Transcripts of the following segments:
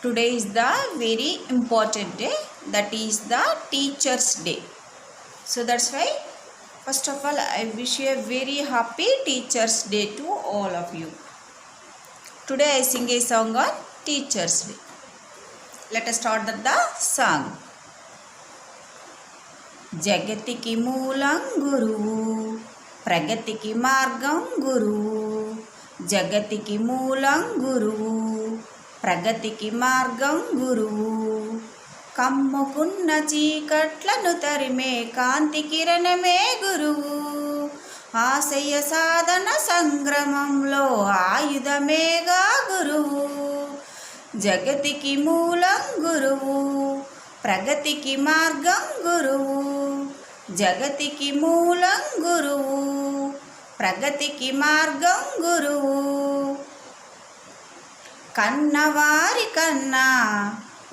Today is the very important day, that is the Teachers Day. So that's why first of all I wish you a very happy Teachers Day to all of you. Today I sing a song on Teachers Day. Let us start the song. జగతికి మూలం గురువు, ప్రగతికి మార్గం గురువు. జగతికి మూలం గురువు, ప్రగతికి మార్గం గురువు. కమ్ముకున్న చీకట్లను తరిమే కాంతి కిరణమే గురువు. ఆశయ సాధన సంగ్రమంలో ఆయుధమేగా గురువు. జగతికి మూలం గురువు, ప్రగతికి మార్గం గురువు. జగతికి మూలం గురువు, ప్రగతికి మార్గం గురువు. కన్నవారి కన్నా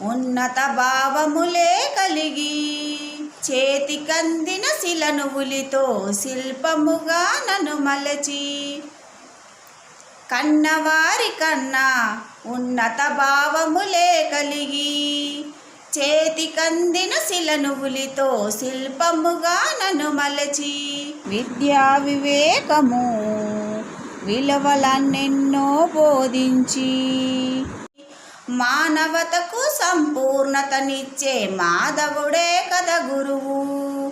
ఉన్నత భావములే కలిగి, చేతికందిన శిలనువులితో శిల్పముగా నన్ను మలచి. కన్నవారి కన్నా ఉన్నత భావములే కలిగి, చేతికందిన శిలనువులితో శిల్పముగా నన్ను మలచి. విద్యా వివేకము విలువలన్నెన్నో బోధించి, మానవతకు సంపూర్ణతనిచ్చే మాధవుడే కదా గురువు.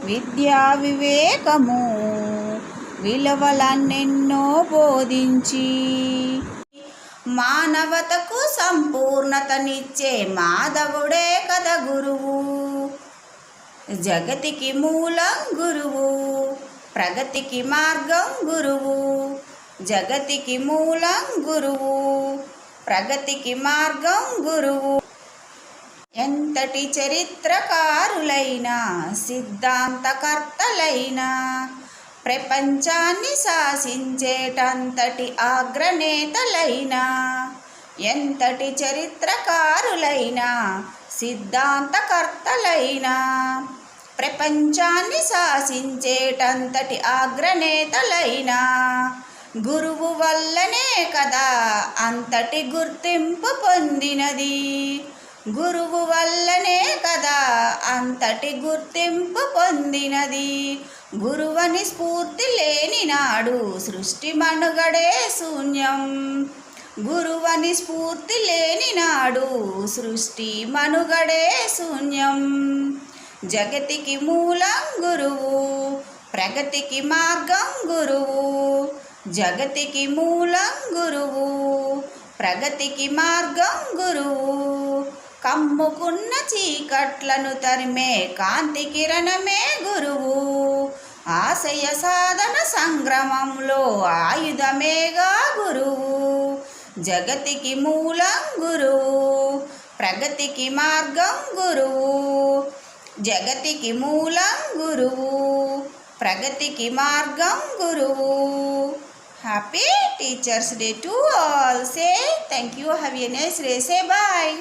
విద్యా వివేకము విలువలన్నెన్నో బోధించి, మానవతకు సంపూర్ణతనిచ్చే మాధవుడే కదా గురువు. జగతికి మూలం గురువు, ప్రగతికి మార్గం గురువు. జగతికి మూలం గురువు, ప్రగతికి మార్గం గురువు. ఎంతటి చరిత్రకారులైనా సిద్ధాంతకర్తలైనా, ప్రపంచాన్ని శాసించేటంతటి అగ్రనేతలైనా. ఎంతటి చరిత్రకారులైనా సిద్ధాంతకర్తలైనా, ప్రపంచాన్ని శాసించేటంతటి అగ్రనేతలైనా. గురువు వల్లనే కదా అంతటి గుర్తింపు పొందినది. గురువు వల్లనే కదా అంతటి గుర్తింపు పొందినది. గురువని స్ఫూర్తి లేని నాడు సృష్టి మనుగడే శూన్యం. గురువని స్ఫూర్తి లేని నాడు సృష్టి మనుగడే శూన్యం. జగతికి మూలం గురువు, ప్రగతికి మార్గం గురువు. జగతికి మూలం గురువు, ప్రగతికి మార్గం గురువు. కమ్ముకున్న చీకట్లను తరిమే కాంతి కిరణమే గురువు. ఆశయ సాధన సంగ్రమంలో ఆయుధమేగా గురువు. జగతికి మూలం గురువు, ప్రగతికి మార్గం గురువు. జగతికి మూలం గురువు, ప్రగతికి మార్గం గురువు. Happy teachers day to all. Say thank you. Have a nice day. Say bye.